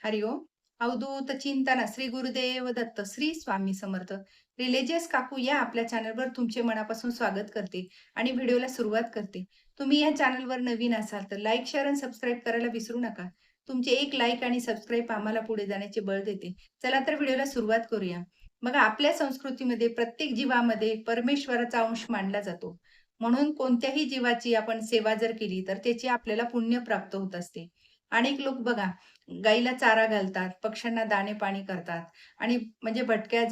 हरिओम. अवधूत चिंतन श्री गुरुदेव दत्त श्री स्वामी समर्थ. रिलिजियस काकू या आपल्या चॅनलवर तुमचे मनापासून स्वागत करते आणि व्हिडिओला सुरुवात करते. तुम्ही या चॅनलवर नवीन असाल तर लाईक, शेअर आणि सबस्क्राईब करायला विसरू नका. तुमचे एक लाईक आणि सबस्क्राईब आम्हाला पुढे जाण्याचे बळ देते. चला तर व्हिडिओला सुरुवात करूया. बघा, आपल्या संस्कृतीमध्ये प्रत्येक जीवामध्ये परमेश्वराचा अंश मानला जातो. म्हणून कोणत्याही जीवाची आपण सेवा जर केली तर त्याची आपल्याला पुण्य प्राप्त होत असते. अनेक लोक बघा, गाईला चारा घालतात, पक्ष्यांना दाणे-पाणी करतात आणि म्हणजे भटक्या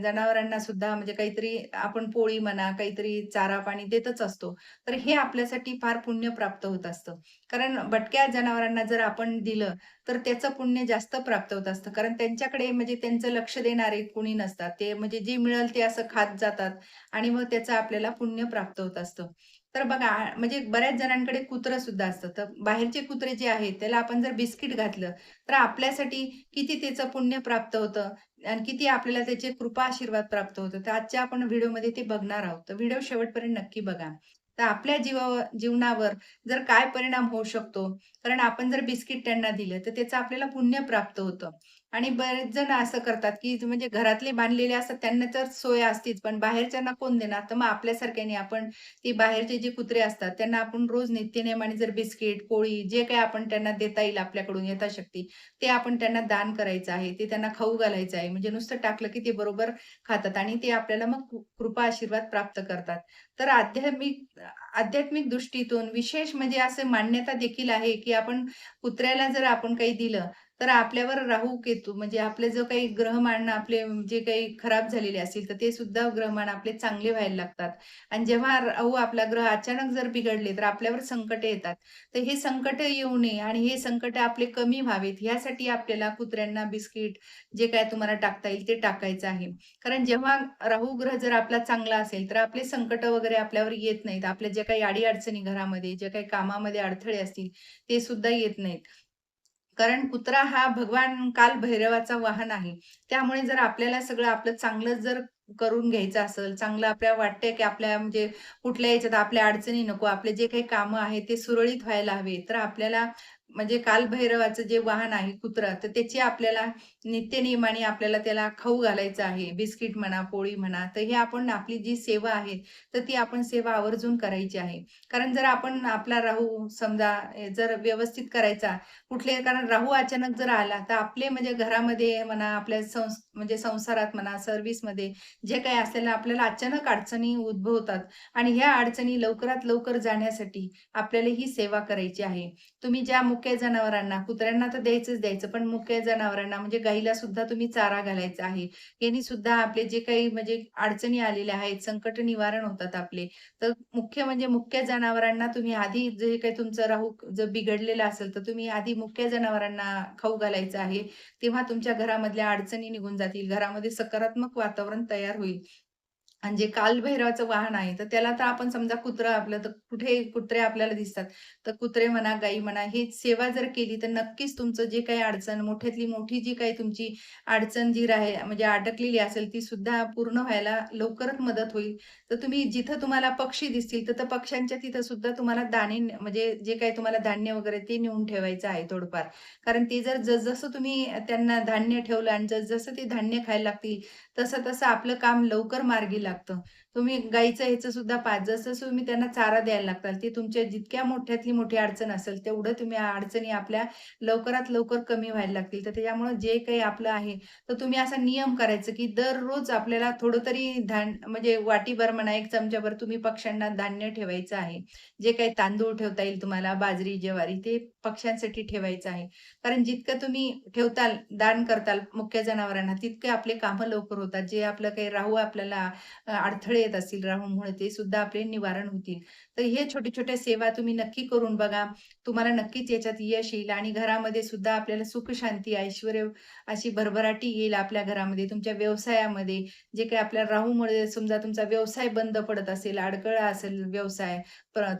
जनावरांना सुद्धा म्हणजे काहीतरी आपण पोळी म्हणा, काहीतरी चारा-पाणी देतच असतो. तर हे आपल्यासाठी फार पुण्य प्राप्त होत असतं. कारण भटक्या जनावरांना जर आपण दिलं, तर त्याचं पुण्य जास्त प्राप्त होत असतं. कारण त्यांच्याकडे म्हणजे त्यांचं लक्ष देणारे कुणी नसतात. ते म्हणजे जे मिळेल ते असं खात जातात आणि मग त्याचं आपल्याला पुण्य प्राप्त होत असतं. तर बघा म्हणजे बऱ्याच जणांकडे कुत्रं सुद्धा असतं. तर बाहेरचे कुत्रे जे आहेत, त्याला आपण जर बिस्किट घातलं, तर आपल्यासाठी किती त्याचं पुण्य प्राप्त होतं आणि किती आपल्याला त्याचे कृपा आशीर्वाद प्राप्त होतं. तर आजच्या आपण व्हिडिओमध्ये ते बघणार आहोत. तर व्हिडिओ शेवटपर्यंत नक्की बघा. तर आपल्या जीवनावर जर काय परिणाम होऊ शकतो, कारण आपण जर बिस्किट त्यांना दिलं, तर त्याचं आपल्याला पुण्य प्राप्त होतं. आणि बरेच जण असं करतात, की म्हणजे घरातले बांधलेले असतात त्यांना तर सोय असतीच, पण बाहेरच्यांना कोण देणार? तर मग आपल्यासारख्याने आपण ती बाहेरचे जे कुत्रे असतात त्यांना आपण रोज नित्यनेमाने जर बिस्किट, पोळी जे काही आपण त्यांना देता येईल आपल्याकडून यथाशक्ती, ते आपण त्यांना दान करायचं आहे. ते त्यांना खाऊ घालायचं आहे. म्हणजे नुसतं टाकलं की ते बरोबर खातात आणि ते आपल्याला मग कृपा आशीर्वाद प्राप्त करतात. तर आध्यात्मिक दृष्टीतून विशेष म्हणजे असं मान्यता देखील आहे, की आपण कुत्र्याला जर आपण काही दिलं, तर आपल्यावर राहू, केतू म्हणजे आपले जो काही ग्रहमान आपले जे काही खराब झालेले असतील, तर ते सुद्धा ग्रहमान आपले चांगले व्हायला लागतात. आणि जेव्हा राहू आपला ग्रह अचानक जर बिघडले, तर आपल्यावर संकटे येतात. तर हे संकट येऊ नये आणि हे संकट आपले कमी व्हावेत, यासाठी आपल्याला कुत्र्यांना बिस्किट जे काय तुम्हाला टाकता येईल ते टाकायचं आहे. कारण जेव्हा राहू ग्रह जर आपला चांगला असेल, तर आपले संकट वगैरे आपल्यावर येत नाहीत. आपल्या ज्या काही अडी-अडचणी घरामध्ये, जे काही कामामध्ये अडथळे असतील, ते सुद्धा येत नाहीत. कारण कुत्रा हा भगवान कालभैरवाचा वाहन आहे. त्यामुळे जर आपल्याला सगळं आपलं चांगलं जर करून घ्यायचं असेल, चांगलं आपल्याला वाटतंय की आपल्या म्हणजे कुठल्या ह्याच्यात आपल्या अडचणी नको, आपले जे काही कामं आहेत ते सुरळीत व्हायला हवे. तर आपल्याला म्हणजे कालभैरवाचं जे वाहन आहे कुत्रा, तर त्याची आपल्याला नित्यनियमाने आपल्याला त्याला खाऊ घालायचं आहे. बिस्किट म्हणा, पोळी म्हणा. तर हे आपण आपली जी सेवा आहे, तर ती आपण सेवा आवर्जून करायची आहे. कारण जर आपण आपला राहू समजा जर व्यवस्थित करायचा कुठले कारण राहू अचानक जर आला, तर आपले म्हणजे घरामध्ये म्हणा, आपल्या म्हणजे संसारात म्हणा, सर्व्हिसमध्ये जे काही असेल ना, आपल्याला अचानक अडचणी उद्भवतात आणि ह्या अडचणी लवकरात लवकर जाण्यासाठी आपल्याला ही सेवा करायची आहे. तुम्ही ज्या मुक्या जनावरांना, कुत्र्यांना तर द्यायचं, पण मुक्या जनावरांना म्हणजे गाईला सुद्धा तुम्ही चारा घालायचा आहे. यांनी सुद्धा आपले जे काही म्हणजे अडचणी आलेल्या आहेत, संकट निवारण होतात आपले. तर मुख्य म्हणजे मुक्या जनावरांना तुम्ही आधी जे काही तुमचं राहू जर बिघडलेलं असेल, तर तुम्ही आधी मुक्या जनावरांना खाऊ घालायचं आहे. तेव्हा तुमच्या घरामधल्या अडचणी निघून जातील. घरामध्ये सकारात्मक वातावरण तयार होईल. आणि जे कालभैरवाचं वाहन आहे, तर त्याला तर आपण समजा कुत्रं आपलं तर कुठे कुत्रे आपल्याला दिसतात. तर कुत्रे म्हणा, गाई म्हणा, ही सेवा जर केली तर नक्कीच तुमचं जे काही अडचण, मोठ्यातली मोठी जी काही तुमची अडचण जी म्हणजे अडकलेली असेल, ती सुद्धा पूर्ण व्हायला लवकरच मदत होईल. तर तुम्ही जिथं तुम्हाला पक्षी दिसतील, तर त्या पक्ष्यांच्या तिथं सुद्धा तुम्हाला दाणे म्हणजे जे काही तुम्हाला धान्य वगैरे ते नेऊन ठेवायचं आहे थोडंफार. कारण ते जर जसं तुम्ही त्यांना धान्य ठेवलं आणि जसं ते धान्य खायला लागतील, तसं-तसं आपलं काम लवकर मार्गी लागतं. तुम्ही गाईचं ह्याचं सुद्धा पहा, जसं तुम्ही त्यांना चारा द्यायला लागताल, ते तुमच्या जितक्या मोठ्यातली मोठी अडचण असेल, तेवढं तुम्ही अडचणी आपल्या लवकरात लवकर कमी व्हायला लागतील. तर त्याच्यामुळं जे काही आपलं आहे, तर तुम्ही असा नियम करायचं, की दररोज आपल्याला थोडं तरी म्हणजे वाटीभर म्हणा, 1 चमचाभर तुम्ही पक्ष्यांना धान्य ठेवायचं आहे. जे काही तांदूळ ठेवता येईल तुम्हाला, बाजरी, ज्वारी ते पक्ष्यांसाठी ठेवायचं आहे. कारण जितकं तुम्ही ठेवताल, दान करताल मुक्या जनावरांना, तितके आपले कामं लवकर होतात. जे आपलं काही राहू आपल्याला अडथळे येत असतील राहूमुळे, ते सुद्धा आपले निवारण होतील. तर हे छोटे-छोट्या सेवा तुम्ही नक्की करून बघा. तुम्हाला नक्कीच याच्यात यश येईल आणि घरामध्ये सुद्धा आपल्याला सुख, शांती, ऐश्वर्य अशी भरभराटी येईल आपल्या घरामध्ये. तुमच्या व्यवसायामध्ये जे काही आपल्या राहूमुळे समजा तुमचा व्यवसाय बंद पडत असेल, अडगळा असेल व्यवसाय,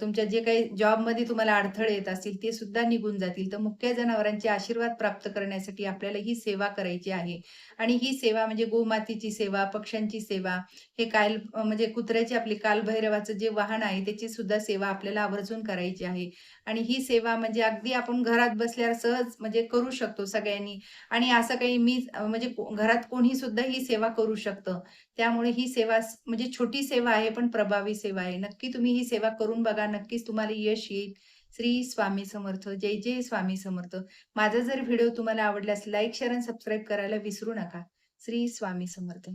तुमच्या जे काही जॉबमध्ये तुम्हाला अडथळे येत असतील, ते सुद्धा निघून जातील. तर मुक्या जनावरांचे आशीर्वाद प्राप्त करण्यासाठी आपल्याला ही सेवा करायची आहे. आणि ही सेवा म्हणजे गोमातेची सेवा, पक्ष्यांची सेवा, हे म्हणजे कुत्र्याची आपली कालभैरवाचं जे वाहन आहे, त्याची सुद्धा सेवा आपल्याला आवर्जून करायची आहे. आणि ही सेवा म्हणजे अगदी आपण घरात बसल्यावर सहज म्हणजे करू शकतो सगळ्यांनी. आणि असं काही म्हणजे घरात कोणी सुद्धा ही सेवा करू शकतं. त्यामुळे ही सेवा म्हणजे छोटी सेवा आहे, पण प्रभावी सेवा आहे. नक्की तुम्ही ही सेवा करून बघा. नक्कीच तुम्हाला यश येईल. श्री स्वामी समर्थ. जय जय स्वामी समर्थ. माझा जर व्हिडिओ तुम्हाला आवडल्यास लाईक, शेअर आणि सबस्क्राईब करायला विसरू नका. श्री स्वामी समर्थ.